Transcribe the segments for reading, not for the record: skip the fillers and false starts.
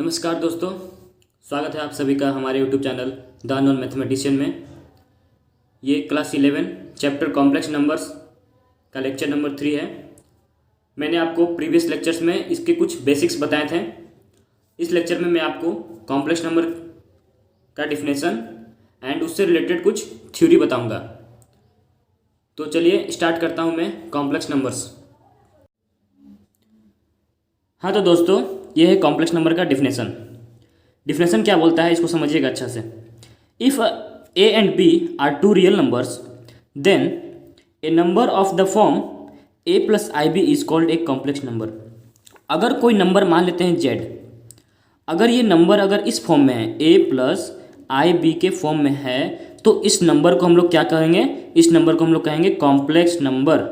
नमस्कार दोस्तों, स्वागत है आप सभी का हमारे YouTube channel the unknown mathematician में। ये क्लास 11 चैप्टर कॉम्प्लेक्स नंबर्स का लेक्चर नंबर 3 है। मैंने आपको प्रीवियस लेक्चर्स में इसके कुछ बेसिक्स बताए थे। इस लेक्चर में मैं आपको कॉम्प्लेक्स नंबर का डिफिनेशन एंड उससे रिलेटेड कुछ थ्योरी बताऊंगा। तो चलिए स्टार्ट करता हूं मैं कॉम्प्लेक्स नंबर्स। हाँ तो दोस्तों, ये है कॉम्प्लेक्स नंबर का डिफिनेशन क्या बोलता है, इसको समझिएगा अच्छा से। If A and B are two real numbers then a number of the form A plus I B is called a complex number. अगर कोई नंबर मान लेते हैं जेड, अगर ये नंबर अगर इस फॉर्म में है ए प्लस आई बी के फॉर्म में है, तो इस नंबर को हम लोग क्या कहेंगे, इस नंबर को हम लोग कहेंगे कॉम्प्लेक्स नंबर।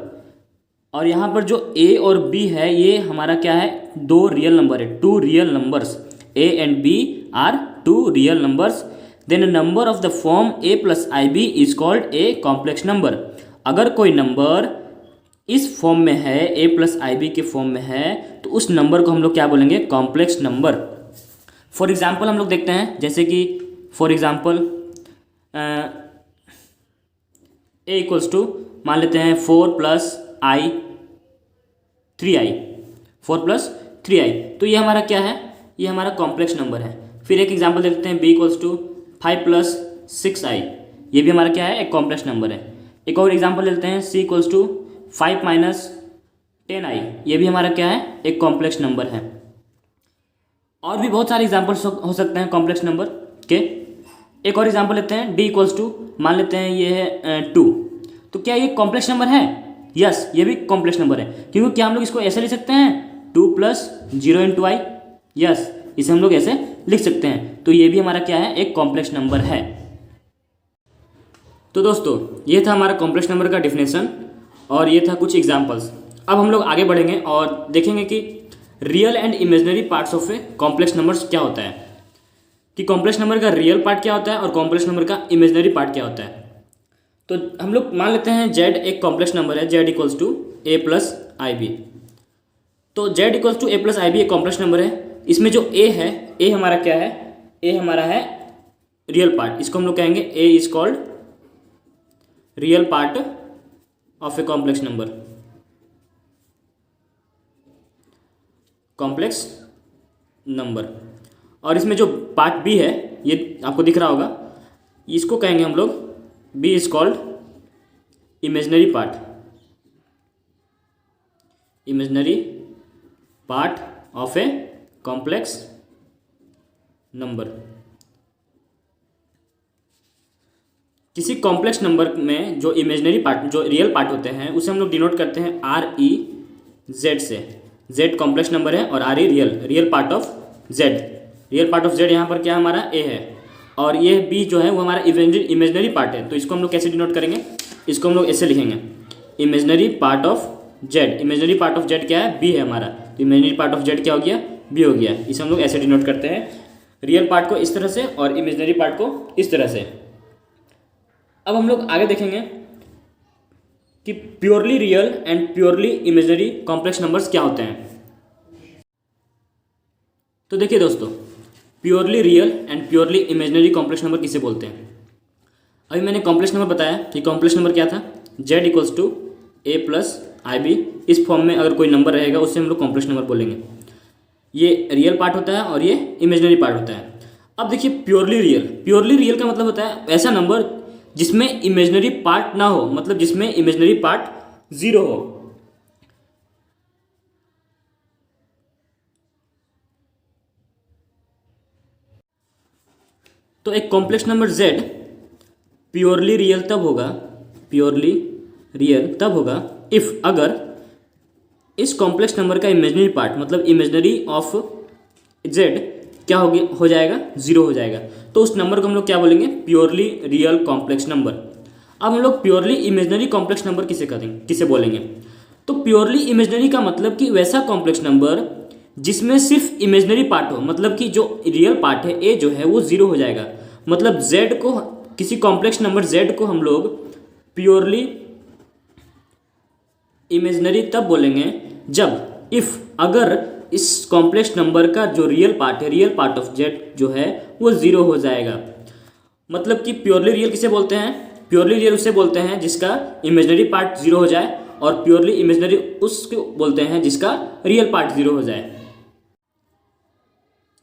और यहाँ पर जो ए और बी है ये हमारा क्या है, दो रियल नंबर है, two real numbers. A and B are two real numbers, then number of the form A plus I B is called a complex number. अगर कोई नंबर इस फॉर्म में है, ए प्लस आई बी के form में है, तो उस नंबर को हम लोग क्या बोलेंगे, कॉम्प्लेक्स नंबर। फॉर एग्जाम्पल हम लोग देखते हैं, जैसे कि for example A equals to मान लेते हैं 4 प्लस आई 3i, 4 प्लस 3i, तो ये हमारा क्या है, ये हमारा कॉम्प्लेक्स नंबर है। फिर एक एग्जांपल देखते हैं, b equals to 5 plus 6i, ये भी हमारा क्या है, एक कॉम्प्लेक्स नंबर है। एक और एग्जांपल लेते हैं, c equals to 5 minus 10i, ये भी हमारा क्या है, एक कॉम्प्लेक्स नंबर है। और भी बहुत सारे एग्जाम्पल्स हो सकते हैं कॉम्प्लेक्स नंबर के। एक और एग्जाम्पल लेते हैं, d इक्वल्स टू मान लेते हैं ये है 2, तो क्या ये कॉम्प्लेक्स नंबर है? यस, ये भी कॉम्प्लेक्स नंबर है, क्योंकि क्या हम लोग इसको ऐसे लिख सकते हैं 2 प्लस 0 इंटू आई। यस, इसे हम लोग ऐसे लिख सकते हैं, तो ये भी हमारा क्या है, एक कॉम्प्लेक्स नंबर है। तो दोस्तों, ये था हमारा कॉम्प्लेक्स नंबर का डिफिनेशन और ये था कुछ एग्जाम्पल्स। अब हम लोग आगे बढ़ेंगे और देखेंगे कि real and imaginary parts of a complex numbers क्या होता है, कि कॉम्प्लेक्स नंबर का रियल पार्ट क्या होता है और कॉम्प्लेक्स नंबर का इमेजिनरी पार्ट क्या होता है। तो हम लोग मान लेते हैं z एक कॉम्प्लेक्स नंबर है, z equals to A plus I B. तो z equals to A plus I B एक कॉम्प्लेक्स नंबर है। इसमें जो a है, a हमारा क्या है, a हमारा है रियल पार्ट, इसको हम लोग कहेंगे a is called real part of a complex number, complex number. और इसमें जो पार्ट b है, ये आपको दिख रहा होगा, इसको कहेंगे हम लोग b is called imaginary part, imaginary part of a complex number. किसी कॉम्प्लेक्स नंबर में जो इमेजिनरी पार्ट, जो रियल पार्ट होते हैं, उसे हम लोग डिनोट करते हैं आर ई जेड से। z कॉम्प्लेक्स नंबर है और R E real part of z। Real part of z यहाँ पर क्या हमारा a है, और ये b जो है वो हमारा इमेजिनरी पार्ट है। तो इसको हम लोग कैसे डिनोट करेंगे, इसको हम लोग ऐसे लिखेंगे, imaginary part of z। Imaginary part of z क्या है, b है हमारा, तो इमेजिनरी पार्ट ऑफ z क्या हो गया, b हो गया। इसे हम लोग ऐसे डिनोट करते हैं, रियल पार्ट को इस तरह से और इमेजिनरी पार्ट को इस तरह से। अब हम लोग आगे देखेंगे कि purely real and purely imaginary complex numbers क्या होते हैं। तो देखिए दोस्तों, purely real and purely imaginary complex number किसे बोलते हैं। अभी मैंने कॉम्प्लेक्स नंबर बताया कि कॉम्प्लेक्स नंबर क्या था, z equals to A plus I B. इस फॉर्म में अगर कोई नंबर रहेगा उससे हम लोग कॉम्प्लेक्स नंबर बोलेंगे। ये रियल पार्ट होता है और ये इमेजिनरी पार्ट होता है। अब देखिए प्योरली रियल का मतलब होता है ऐसा नंबर जिसमें इमेजिनरी पार्ट ना हो, मतलब जिसमें इमेजिनरी पार्ट 0 हो। तो एक complex number z purely real तब होगा इफ अगर इस कॉम्प्लेक्स नंबर का इमेजिनरी पार्ट, मतलब इमेजिनरी ऑफ z क्या हो जाएगा, 0 हो जाएगा। तो उस नंबर को हम लोग क्या बोलेंगे, प्योरली रियल कॉम्प्लेक्स नंबर। अब हम लोग प्योरली इमेजिनरी कॉम्प्लेक्स नंबर किसे बोलेंगे, तो प्योरली इमेजिनरी का मतलब कि वैसा कॉम्प्लेक्स नंबर जिसमें सिर्फ इमेजिनरी पार्ट हो, मतलब कि जो रियल पार्ट है a जो है वो 0 हो जाएगा। मतलब z को, किसी कॉम्प्लेक्स नंबर z को हम लोग प्योरली इमेजिनरी तब बोलेंगे जब इफ अगर इस कॉम्प्लेक्स नंबर का जो रियल पार्ट है, रियल पार्ट ऑफ जेड जो है वो 0 हो जाएगा। मतलब कि प्योरली रियल किसे बोलते हैं? प्योरली रियल उसे बोलते हैं जिसका इमेजिनरी पार्ट 0 हो जाए, और प्योरली इमेजिनरी उसको बोलते हैं जिसका रियल पार्ट 0 हो जाए।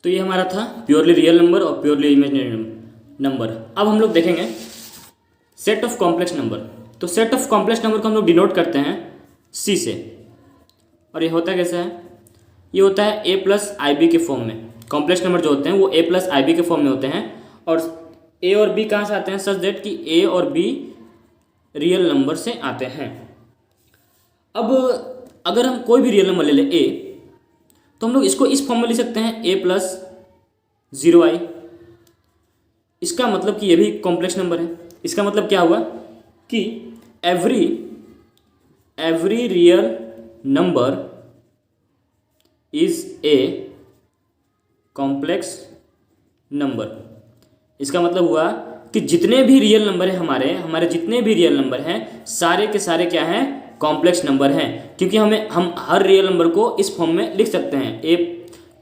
तो ये हमारा था प्योरली रियल नंबर और प्योरली इमेजिनरी नंबर। अब हम लोग देखेंगे सेट ऑफ कॉम्प्लेक्स नंबर। तो सेट ऑफ कॉम्प्लेक्स नंबर को हम लोग डिनोट करते हैं सी से, और ये होता कैसा है? ये होता है ए प्लस आई बी के फॉर्म में। कॉम्प्लेक्स नंबर जो होते हैं वो ए प्लस आई बी के फॉर्म में होते हैं, और ए और बी कहाँ से आते हैं? सच दैट कि ए और बी रियल नंबर से आते हैं। अब अगर हम कोई भी रियल नंबर ले लें ए, तो हम लोग इसको इस फॉर्म में लिख सकते हैं ए प्लस 0i। इसका मतलब कि ये भी कॉम्प्लेक्स नंबर है। इसका मतलब क्या हुआ कि every real number is a complex number. इसका मतलब हुआ कि जितने भी रियल नंबर हैं हमारे जितने भी रियल नंबर हैं सारे के सारे क्या हैं? कॉम्प्लेक्स नंबर हैं। क्योंकि हम हर रियल नंबर को इस फॉर्म में लिख सकते हैं। ए,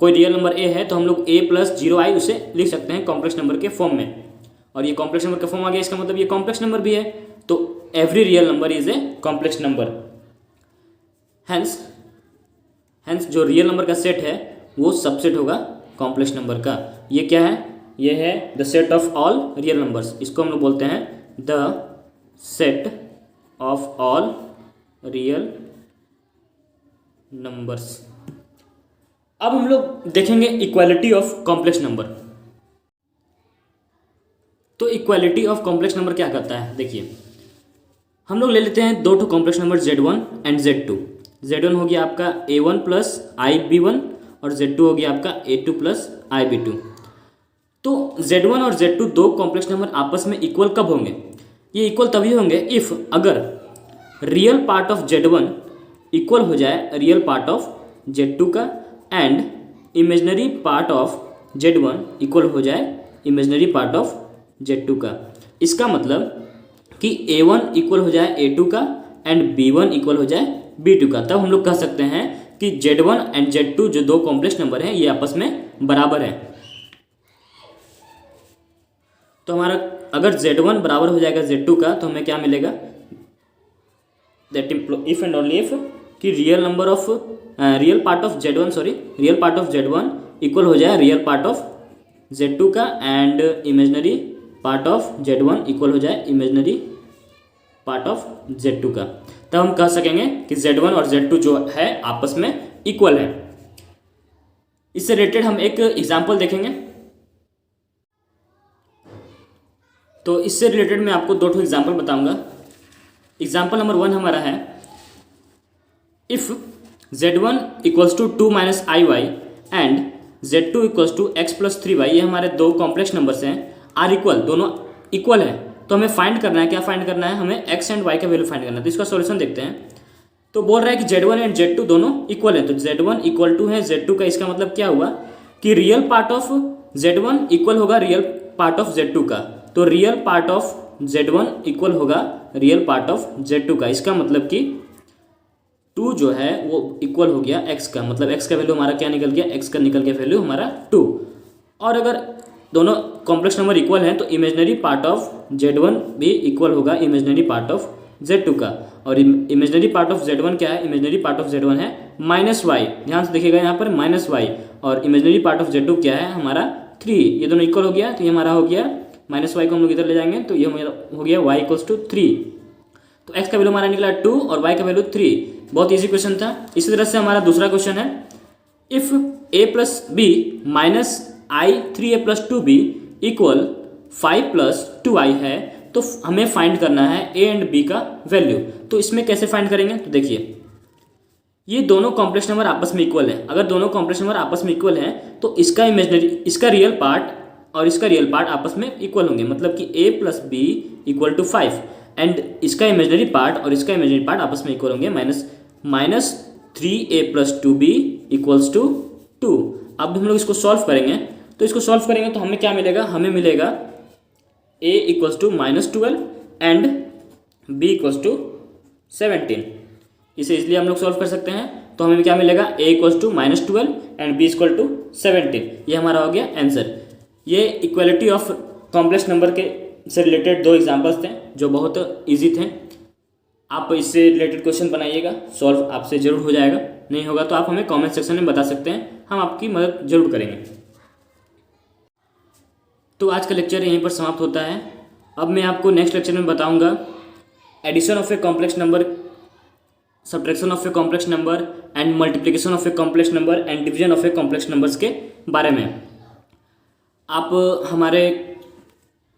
कोई रियल नंबर ए है तो हम लोग ए प्लस 0i उसे लिख सकते हैं कॉम्प्लेक्स नंबर के फॉर्म में, और ये कॉम्प्लेक्स नंबर का फॉर्म आ गया। इसका मतलब ये कॉम्प्लेक्स नंबर भी है। तो every real number is a complex number. Hence जो रियल नंबर का सेट है वो सबसेट होगा कॉम्प्लेक्स नंबर का। ये क्या है? ये है the set of all real numbers. इसको हम लोग बोलते हैं the set of all real numbers. अब हम लोग देखेंगे इक्वालिटी ऑफ कॉम्प्लेक्स नंबर। तो इक्वालिटी ऑफ कॉम्प्लेक्स नंबर क्या करता है? देखिए, हम लोग ले लेते हैं दो ठो complex number Z1 and Z2। Z1 हो गया आपका A1 प्लस IB1 और Z2 हो गया आपका A2 प्लस IB2। तो Z1 और Z2 दो कॉम्प्लेक्स नंबर आपस में इक्वल कब होंगे? ये इक्वल तभी होंगे इफ़ अगर real part of Z1 equal हो जाए रियल पार्ट ऑफ Z2 का, and imaginary part of Z1 equal हो जाए इमेजिनरी पार्ट ऑफ Z2 का। इसका मतलब कि A1 इक्वल हो जाए A2 का एंड B1 इक्वल हो जाए B2 का। तब हम लोग कह सकते हैं कि Z1 एंड Z2 जो दो कॉम्प्लेक्स नंबर हैं ये आपस में बराबर हैं। तो हमारा अगर Z1 बराबर हो जाएगा Z2 का तो हमें क्या मिलेगा? That if and only if कि real part of Z1 equal हो जाए रियल पार्ट ऑफ Z2 का, and imaginary part of Z1 equal हो जाए इमेजिनरी पार्ट ऑफ Z2 का। तब हम कह सकेंगे कि Z1 और Z2 जो है आपस में इक्वल है। इससे रिलेटेड हम एक एग्जाम्पल देखेंगे। तो इससे रिलेटेड मैं आपको दो ठो एग्जाम्पल बताऊंगा। एग्जाम्पल नंबर 1 हमारा है, if Z1 equals to 2 minus IY and Z2 equals to x plus 3y। ये हमारे दो कॉम्प्लेक्स नंबर्स हैं, आर इक्वल, दोनों इक्वल है। तो हमें फाइंड करना है, क्या फाइंड करना है? हमें x एंड y का वैल्यू फाइंड करना है। तो इसका सॉल्यूशन देखते हैं। तो बोल रहा है कि Z1 एंड Z2 दोनों इक्वल है, तो Z1 इक्वल टू है Z2 का। इसका मतलब क्या हुआ कि real part of Z1 equal होगा रियल पार्ट ऑफ Z2 का। तो real part of Z1 equal होगा रियल पार्ट ऑफ Z2 का। इसका मतलब कि 2 जो है वो इक्वल हो गया x का, मतलब x का वैल्यू हमारा क्या निकल गया? x का निकल गया वैल्यू हमारा 2। और अगर दोनों कॉम्प्लेक्स नंबर इक्वल हैं तो इमेजिनरी पार्ट ऑफ Z1 भी इक्वल होगा इमेजिनरी पार्ट ऑफ Z2 का। और इमेजिनरी पार्ट ऑफ Z1 क्या है? इमेजिनरी पार्ट ऑफ Z1 है -y। ध्यान से देखिएगा यहाँ पर -y। और इमेजिनरी पार्ट ऑफ Z2 क्या है? हमारा 3। ये दोनों इक्वल हो गया, तो ये हमारा हो गया -y को हम लोग इधर ले जाएंगे तो ये हो गया y इक्वल्स टू 3। तो x का वैल्यू हमारा निकला 2 और y का वैल्यू 3। बहुत इजी क्वेश्चन था। इसी तरह से हमारा दूसरा क्वेश्चन है, if a plus B minus I 3a plus 2b equal 5 plus 2i है, तो हमें फाइंड करना है a एंड b का वैल्यू। तो इसमें कैसे फाइंड करेंगे? तो देखिए, ये दोनों कॉम्प्लेक्स नंबर आपस में इक्वल है। अगर दोनों कॉम्प्लेक्स नंबर आपस में इक्वल हैं तो इसका रियल पार्ट और इसका रियल पार्ट आपस में इक्वल होंगे, मतलब कि a plus B equal to 5, and इसका इमेजिनरी पार्ट और इसका इमेजिनरी पार्ट आपस में इक्वल होंगे, minus 3a plus 2b equals to 2। अब हम लोग इसको सॉल्व करेंगे, तो इसको सॉल्व करेंगे तो हमें क्या मिलेगा? हमें मिलेगा a equals to -12 and b equals to 17। इसे इसलिए हम लोग सॉल्व कर सकते हैं। तो हमें क्या मिलेगा, a equals to -12 and b equal to 17। ये हमारा हो गया आंसर। ये इक्वलिटी ऑफ कॉम्प्लेक्स नंबर के से रिलेटेड 2 एग्जाम्पल्स थे जो बहुत ईजी थे। आप इससे रिलेटेड क्वेश्चन बनाइएगा, सॉल्व आपसे ज़रूर हो जाएगा। नहीं होगा तो आप हमें कमेंट सेक्शन में बता सकते हैं, हम आपकी मदद जरूर करेंगे। तो आज का लेक्चर यहीं पर समाप्त होता है। अब मैं आपको नेक्स्ट लेक्चर में बताऊंगा addition of a complex number, subtraction of a complex number and multiplication of a complex number and division of a complex numbers के बारे में। आप हमारे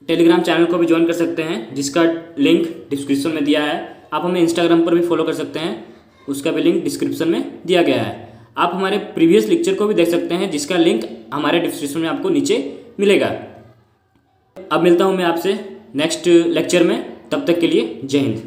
टेलीग्राम चैनल को भी ज्वाइन कर सकते हैं जिसका लिंक डिस्क्रिप्शन में दिया है। आप हमें इंस्टाग्राम पर भी फॉलो कर सकते हैं, उसका भी लिंक डिस्क्रिप्शन में दिया गया है। आप हमारे प्रीवियस लेक्चर को भी देख सकते हैं जिसका लिंक हमारे डिस्क्रिप्शन में आपको नीचे मिलेगा। अब मिलता हूँ मैं आपसे नेक्स्ट लेक्चर में, तब तक के लिए जय हिंद।